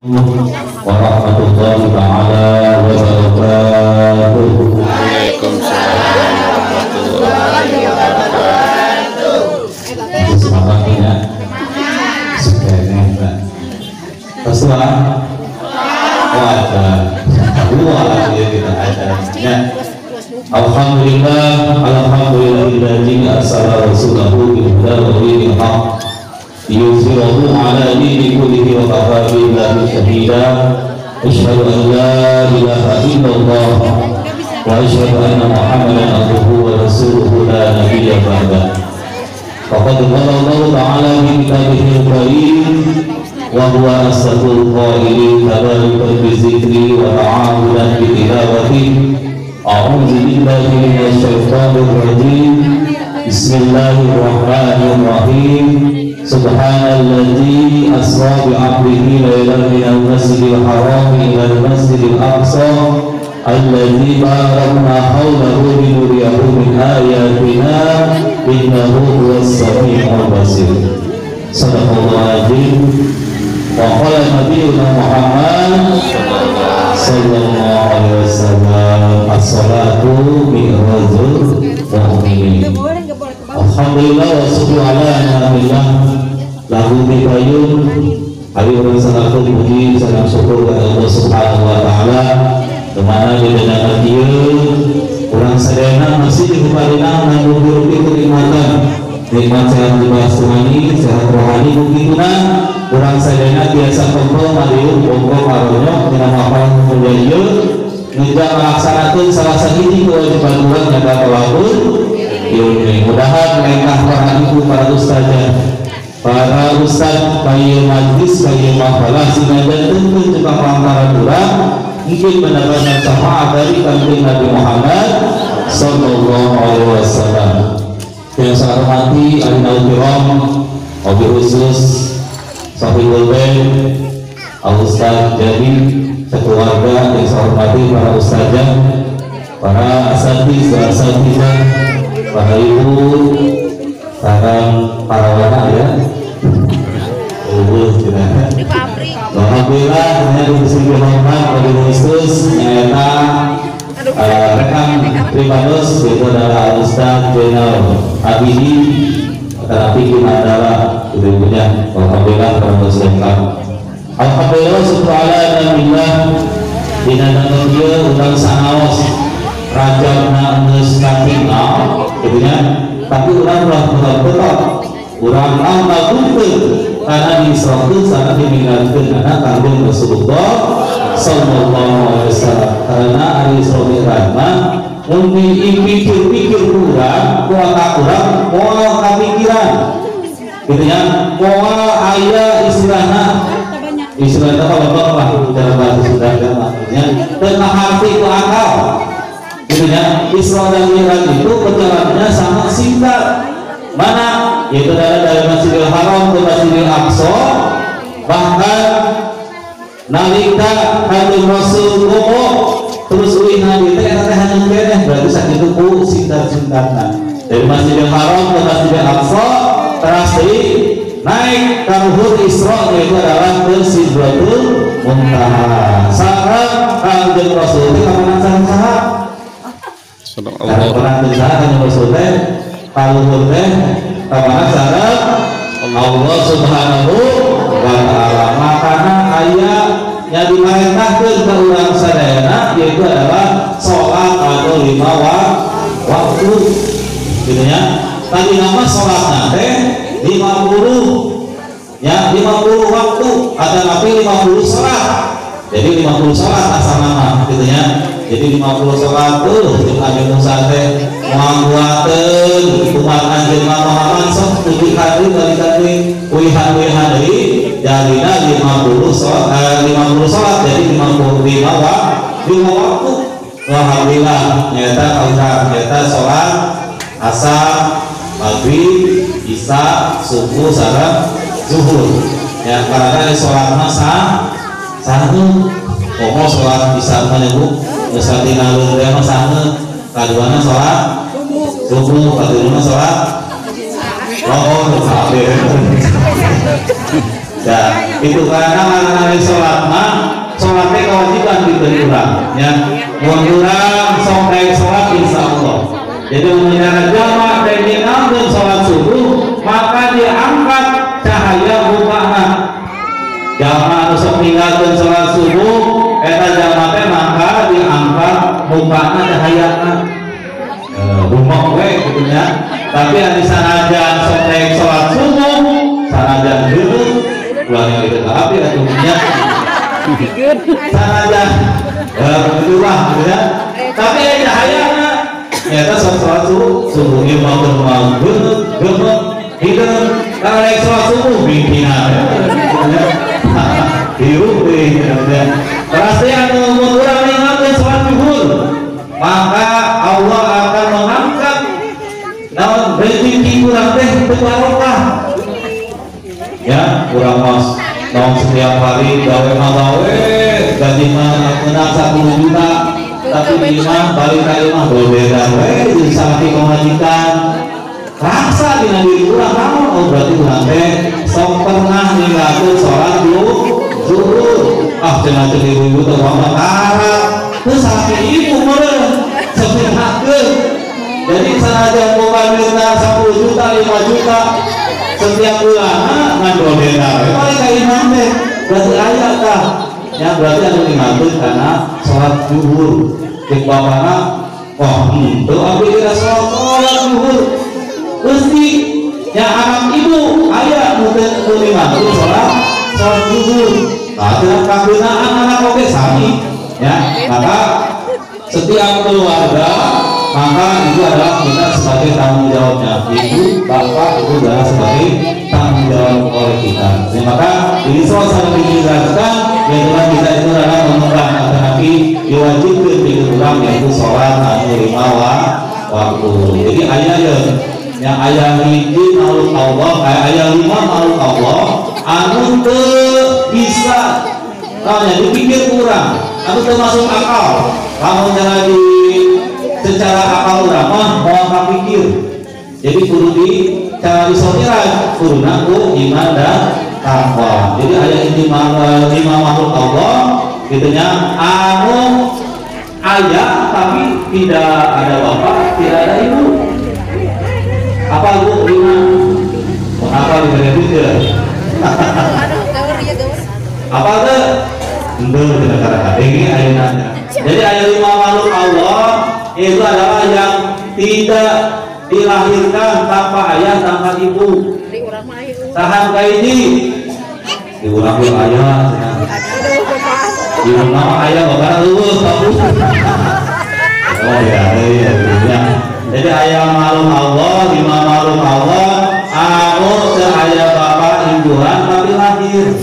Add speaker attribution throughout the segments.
Speaker 1: warahmatullahi taala wabarakatuh.
Speaker 2: Waalaikumsalam warahmatullahi wabarakatuh.
Speaker 1: Semangatnya sebenarnya Rasulullah ada dua ya kita adanya. Alhamdulillahilladzi arsala rasulahu bil huda wa dinil haqq liyuzhirahu ala dini kullihi wa kafa billahi shahida. Asyhadu an la ilaha illallah wa asyhadu anna Muhammadan abduhu wa rasuluhu la nabiyya ba'dah. Faqad qala Allah ta'ala fi kitabihil karim wa huwa asdaqul qailin tabaraka bi dzikri wa ta'awudan bi tilawati. A'udzu billahi minasy syaithanir rajim. Bismillahirrahmanirrahim. Subhanalladzi asra bi 'abdihi lailan minal masjidil haram ilal masjidil aqsa alladzi barakna hawlahu linuriyahu min ayatina innahu huwas sami'ul basir. Sadaqallahul azim. Wa qala nabiyuna Muhammad sallallahu alaihi wasallam as-salatu mi'rajul mu'minin. Alhamdulillah wa syukur ala alhamdulillah lahu bibayun. Hari orang salatu puji salam syukur kepada Allah Subhanahu wa taala dimana di dalam dia orang sadayana masih dikuparina nanggung kenikmatan nikmat sehat jiwa rohani, sehat rohani begituna orang sadayana biasa kumpul madiun kumpul karunya dengan hafal menjadi ngejak melaksanakan salah satu kewajiban orang yang dapat melakukan ini. Mudahan mereka para ibu, para ustazah, para ustaz, bayi majlis, bayi mafalah sinajan tentu juga lantaran orang mungkin mendapatkan syafaat dari kanjeng Nabi Muhammad sallallahu alaihi wasallam. Yang saya hormati Alinal Kiram, wabil khusus Sahibul Bain, Al-Ustaz Jadi, sekeluarga yang saya hormati para ustazah, para asatidzah, para ibu, para anak ya. Alhamdulillah, hanya disini hormat wabil khusus nyata rekan primadus itu adalah Ustaz Zainal Abidi terapi adalah itu punya. Alhamdulillah terima. Alhamdulillah subhanallah billah dinana dia udang sanaos rajabna geus katina gitu nya, tapi urang ulah betul urang ngagumpul karena disrokeun saat dimingatkeun anak kandung Rasulullah sallallahu alaihi wasallam. Karena hari Isra Mi'raj mah mungkin pikir-pikir kurang, kuota kurang, moal kepikiran gitu ya, moal aya istilahna apa lah dalam bahasa Sunda maksudnya tengah hati ke akal gitu ya. Isra dan Mi'raj itu perjalanannya sangat singkat, mana yaitu dari Masjidil Haram ke Masjidil Aqsa. Bahkan nalika kanjeng Rasul ngomong terus uih nabi teh eta teh hanya keneh berarti sakitu ku singkat-singkatna dari Masjidil Haram ke Masjidil Aqsa terus naik ka luhur Isra yaitu adalah ke Sidratul Muntaha. Sareng kanjeng Rasul teh kapan saha? Sallallahu alaihi wasallam kanjeng Rasul teh ka luhur teh kapan sareng Allah Subhanahu wa taala. Makana aya yang diperintahkan ke orang sadayana yaitu adalah sholat atau 5 waktu gitu ya. Tadi nama sholat nanti 50 ya, 50 waktu ada tapi 50 sholat, jadi 50 sholat asal nama gitu ya. Jadi 50 sholat tuh Nabi Musa teh menguatkan umat anjing Muhammad sok 7 hari kali wihan dari jadinya 50 sholat jadi 55 waktu. Alhamdulillah nyata sholat asar, maghrib, isya, subuh, sareng zuhur ya. Karena sholat masa satu pokok sholat isya menyebut ngesati nalur dia masang kaduana sholat subuh, kaduana sholat ya itu karena sholat mah dari kurang ya. Mau kurang sampai sholat insya Allah. Jadi mengenai jamaah dan diambil sholat subuh maka diangkat cahaya mukana. Jamaah nusuk tinggalkan sholat subuh eta jamaah maka diangkat mukana cahayana. Rumah gue gitunya. Tapi di sana aja sampai sholat subuh, sana aja dulu keluarnya itu tapi tentunya sana aja berubah ya. Tapi cahayana ternyata sholat subuh imam gemuk hidup kalau naik sholat subuh pimpinan hidup pasti anu kurang mengingatkan sholat zuhur maka Allah akan mengangkat naon rezeki kurang teh berbarokah ya kurang mas naon setiap hari gawe gaji mah menang 10 juta tapi lima balik kali mah berbeda jadi sakit pemajikan rasa dina diri kurang naon oh berarti kurang teh sok pernah ninggalkeun sholat zuhur cenah ibu-ibu teh perkara teu sakit ibu meureun sebenarkeun. Jadi saja bukan minta 10 juta 5 juta setiap bulan ngandol denda paling ka imam teh berarti aya tah ya berarti anu dimaksud karena sholat zuhur cek bapana oh teu abdi kira sholat zuhur pasti ya anak ibu aya nu teu dimaksud sholat zuhur nah dalam kagunaan anak oge sami ya maka setiap keluarga maka itu adalah kita sebagai tanggung jawabnya ibu, bapak itu adalah sebagai tanggung jawab oleh kita. Jadi maka ini soal sangat dijelaskan yaitu kita itu adalah memegang tetapi diwajibkan di kurang yaitu sholat atau 5 waktu. Jadi ayat yang ayat hiji makhluk Allah, ayat 5 makhluk Allah, anu bisa, kalau dipikir kurang, anu termasuk akal, kamu jangan di secara akal ramah mau pikir jadi kudu di cara disodiran kudu naku iman dan takwa. Jadi ayat ini 5 makhluk Allah gitunya anu ayat tapi tidak ada bapak tidak ada ibu apa bu 5 apa diberi itu apa tuh untuk kita katakan ini ayatnya. Jadi ayat 5 makhluk Allah itu adalah yang tidak dilahirkan tanpa ayah tanpa ibu. Tahan kayak ini diulang ayah di rumah ayah bakal lulus oh ya. Jadi ayah makhluk Allah 5 makhluk Allah anu ayah bapak ibuan tapi lahir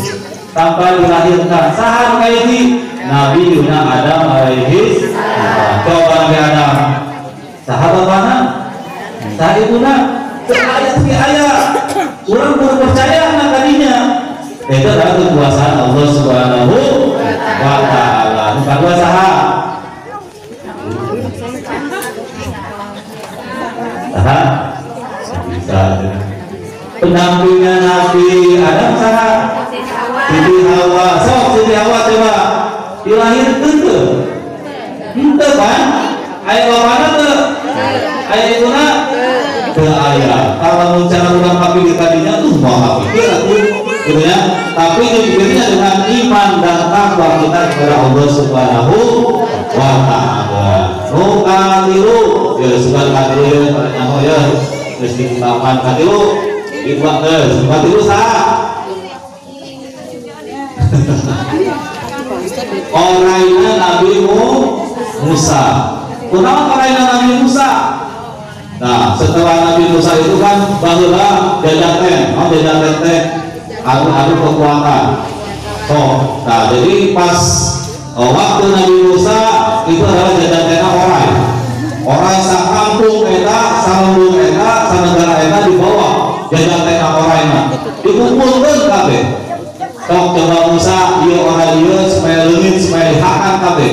Speaker 1: tanpa dilahirkan sahan kayak ini Nabi Yuna Adam alaihi coba Nabi Adam sahabat mana sahabat ibuna ayah kurang percaya anak tadinya itu adalah kekuasaan Allah Subhanahu wa ta'ala bukan kuasa bisa pendampingnya Nabi Adam sahabat Siti Hawa sok Siti Hawa coba dilahirkan tuh itu kan ayah bapaknya tuh ayah ibuna tuh ayah kalau cara ulang kaki di tadinya tuh mau pikir tuh gitu ya tapi dipikirnya dengan iman dan takwa kita kepada Allah Subhanahu wa ta'ala katilu ya suka katilu ya nyaho ya terus dikutapan katilu dibuat terus katilu sah orangnya Nabi Musa. Kenapa orangnya Nabi Musa? Nah, setelah Nabi Musa itu kan barulah jajaten, jajaten teh adu kekuatan. Nah jadi pas waktu Nabi Musa itu adalah jajaten orang sak kampung eta, salung eta, sanegara eta dibawa jajaten orangnya, dikumpulkan kabeh. Sok coba Musa dia orang dia supaya leungit supaya dihakan kabeh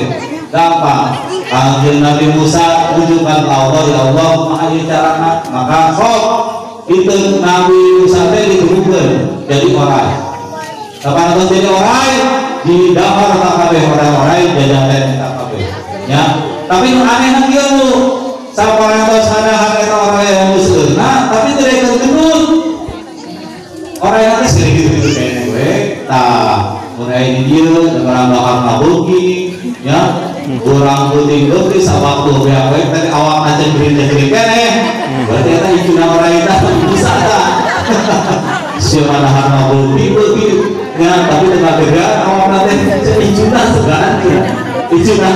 Speaker 1: gampang kanjeng Nabi Musa tunjukkan ke Allah ya Allah maha carana maka sok itu Nabi Musa teh dikumpulkan jadi orang kapan itu jadi orang di damar kabeh orang-orang jajan eta kabeh ya. Tapi nu aneh kieu nu saparantos hadahan eta orang yang muslim nah tapi teu rek gendut orang yang sering gitu kayaknya gue tah mulai di dieu orang bakal ngabuki ya kurang putih deuh sawaktu beak tadi awak aja beri kene berarti eta icuna orang eta bisa tah siapa nahan ngabuki begitu ya tapi dengan beda awak nanti icuna segan icuna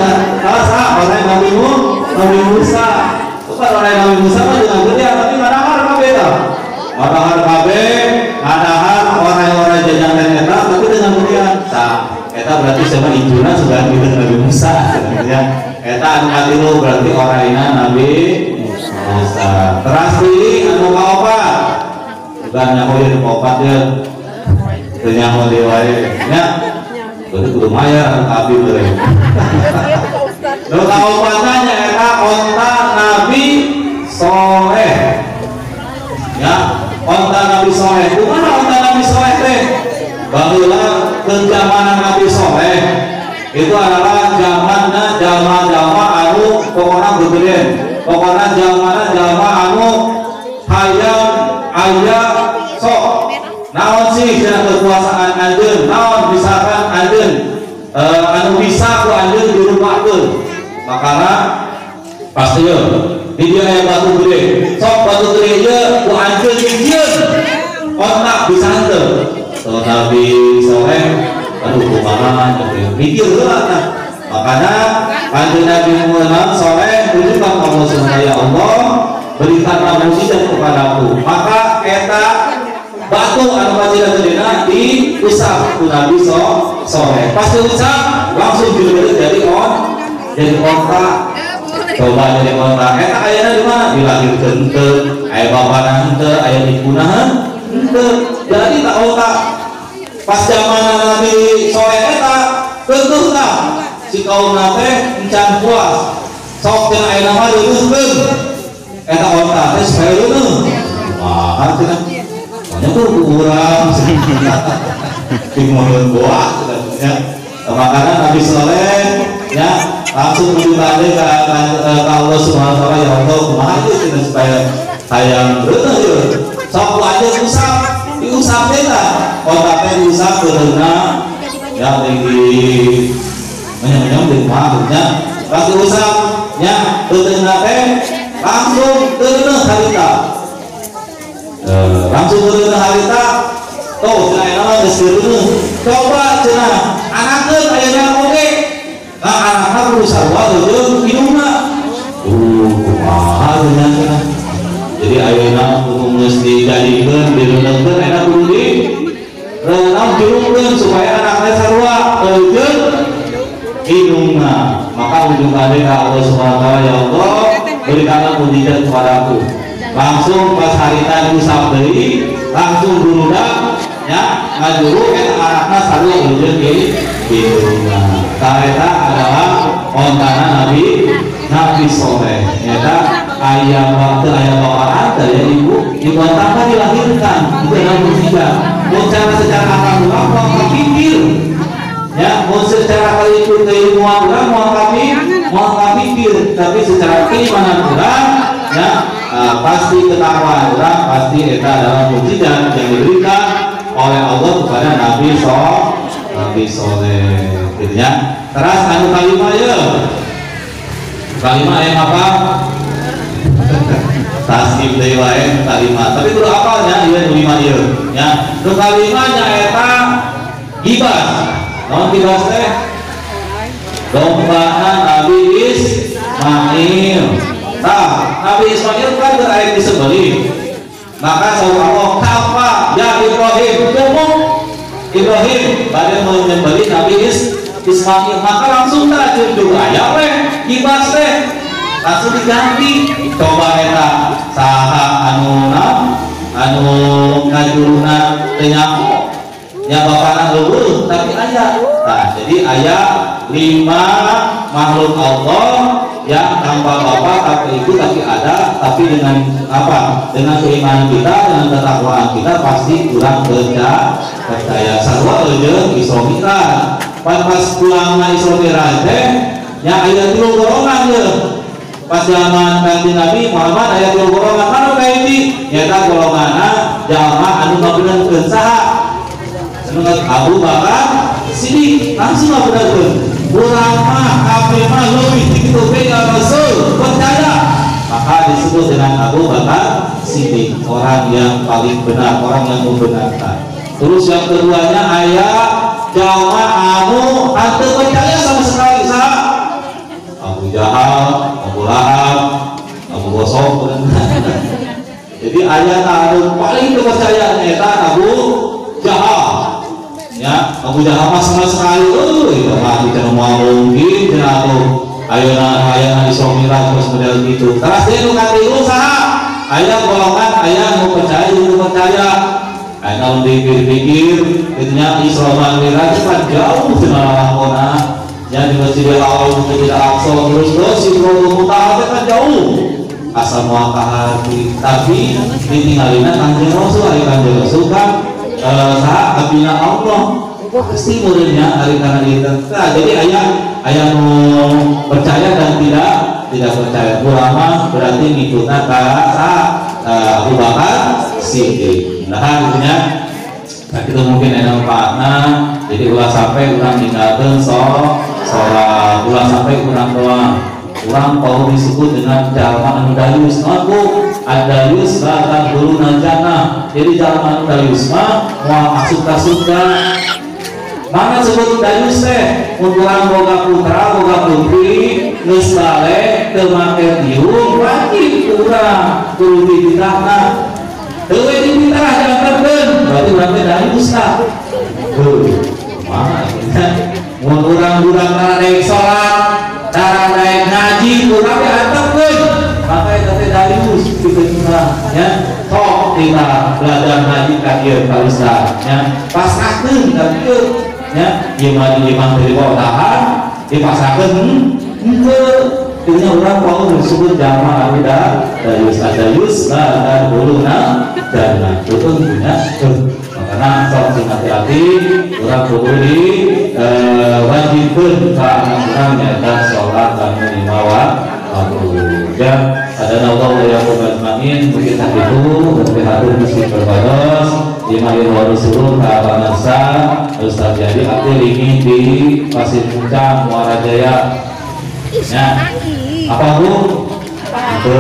Speaker 1: orang Nabi Musa bukan orang Nabi Musa mah dengan gede tapi ngadahar kabeh tah ngadahar kabeh ngadahar orang-orang jajan eta tapi dengan gede tah eta berarti sama icuna segan gitu Nabi Musa ya eta anu katilu berarti orangna Nabi Musa teras deui anu kaopat bukan nyahoyeun kaopat ya teu nyahoyeun wae nya berarti kudu mayar abi beuleuh nu kaopatna nyaeta onta Nabi Soleh ya onta Nabi Soleh kumaha onta Nabi Soleh teh baheula ke zaman Nabi Soleh itu adalah zamanna jalma-jalma anu pokona geudeun pokona jalma anu hayang aya sok naon sih cenah kekuasaan anjeun naon misalkan anjeun anu bisa ku anjeun dirubahkeun makana pasti ya di dia aya batu gede sok batu gede ieu ku anjeun dijieun otak bisa henteu so Nabi Soleh aduh kumaha mikir heula tah makana anjeun Nabi Muhammad Soleh tunjukkan Allah Subhanahu ya Allah berikanlah mukjizat kepadaku maka eta batu anu kacil gedena diusap ku Nabi Soleh pas diusap langsung jadi onta coba jadi onta eta ayeuna di mana dilahirkeun teu aya bapana henteu aya ibunahan henteu jadi tak onta pas zaman Nabi Soleh eta keutuh tah si kaumna teh encan puas sok teh ayeuna mah diuruskeun eta onta teh supaya leuneung mahal cenah nya tuh kurang timur goa ya makanya Nabi Soleh ya langsung menyembah ke Allah Subhanahu wa taala ya Allah kumaha ieu supaya hayang beuneuh ieu sok aja usap diusap teh lah otak teh diusap beuneuhna ya tinggi menyang di kumaha pas diusap nya beuneuhna teh langsung beuneuh harita langsung beuneuh harita tuh cenah eta mah geus beuneuh coba cenah anakkeun ayeuna oge nah anakna kudu sarua jeung indungna kumaha cenah jadi ayeuna kudu geus dijadikeun direuneukeun eta kudu di reunang dirungkeun supaya anakna sarua jeung indungna maka ujung-ujungna Allah Subhanahu wa taala ya Allah berikanlah mukjizat kepadaku langsung pas harita diusap deui langsung burudak ya ngajuru eta anakna sarua jeung indungna eta adalah ontana Nabi Soleh nyata ayah waktu ayah bapaan dari ibu tanpa dilahirkan itu adalah mukjizat secara akal orang mau pikir ya mau secara keilmuan orang mau pikir tapi secara keimanan orang ya pasti ketahuan orang pasti itu adalah mukjizat yang diberikan oleh Allah kepada Nabi Soleh gitu ya. Terus anu kalimah ya kalimah yang apa tasbih deui wae kalimah tapi kudu apalnya ieu lima ieu ya nu kalimahnya eta gibah naon gibah teh dombana Nabi Ismail nah Nabi Ismail kan terakhir disembelih maka saur Allah kafa ya Ibrahim tunggu Ibrahim pada menyembelih Nabi Ismail maka langsung tajud dulu aya we gibah teh langsung diganti coba eta saha anu ngajuruna teu nyaho nya bapana leuweung tapi aya nah jadi aya 5 makhluk Allah ya tanpa bapak tanpa ibu tapi ada, tapi dengan apa? Dengan keimanan kita, dengan ketakwaan kita pasti kurang percaya. Sarwa aja isomiran. Pas pulangna isomiran teh, nya aya 3 golongan ya. Pas zaman kanjeng Nabi Muhammad aya 3 golongan kana kayak ini, nyata golonganna jalma anu ngabenerkeun saha? Anu Abu Bakar Siddiq langsung ngabenerkeun. Urang mah kabeh mah leuwih ti kitu ge ya Rasul, percaya. Maka disebut dengan Abu Bakar Siddiq, orang yang paling benar, orang yang membenarkan. Terus yang keduanya ayat jalma anu hanteu percaya sama sekali saha? Abu Jahal, Abu Lahab, Abu Gosok. Jadi ayat anu paling dipercaya nyata Abu Jahal. Ya, Abu Jahal sama sekali itu mah tidak mau mungkin cenah ayeuna isomiran terus model gitu. Teras deui nu katilu saha? Aya golongan aya nu percaya nu percaya. Aya nu dipikir kitanya Isra Mi'raj kan jauh cenah lakona. Ya di Masjidil Haram Masjidil Aqsa terus Sidratul Muntaha kan jauh. Asal moal ka hati, tapi ditinggalina Kanjeng Rasul, Kanjeng Rasul kan saha abina Allah. Pasti muridnya hari karena itu. Nah, jadi ayah mau percaya dan tidak percaya. Ulama berarti ngikutna ka Abu Bakar Siddiq. Nah, artinya itu mungkin enak makna. Jadi ulah sampai urang ninggalkeun sholat, ulah sampai urang doang. Urang tahu disebut dengan jalma anu dayus. Aku adayus bahkan dulu najana. Jadi jalma anu dayus mah mau masuk ke surga. Mana sebut dayus teh? Urang boga putra, boga putri, geus saleh, teu make diung, wajib urang kudu dipitahna. Teu we dipitah jantenkeun, berarti urang teh dayus tah. Mana mun urang-urang rek salat, cara naik ngaji urang teh antepkeun. Maka eta teh dayus dipitah ya. Sok kita belajar ngaji ka dieu ka ustaz ya. Pasrahkeun ka dieu. Ya, gimana dari bawah tahan dipasangkan punya orang mau disebut jamaah ada dayus dan buluna dan itu punya karena sholat hati-hati orang kudu di wajibkan ke anak-anak nyata sholat dan lima waktu ya ada Allah yang bermain mungkin itu berpihak muslim berbados di marin warusulun ke Abanasa Ustaz jadi akhir ini di Pasir Puncak Muara Jaya ya apa bu? Itu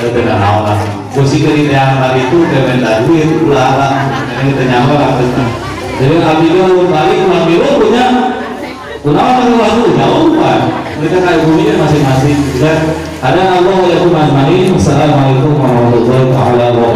Speaker 1: tidak tahu lah kursi kerjaan hari itu kementar duit ulah ini ternyata lah jadi Alhamdulillah balik Alhamdulillah punya kunawan lalu jauh kan mereka kayak buminya masing-masing ada Allah yang bermain. Assalamualaikum warahmatullahi wabarakatuh.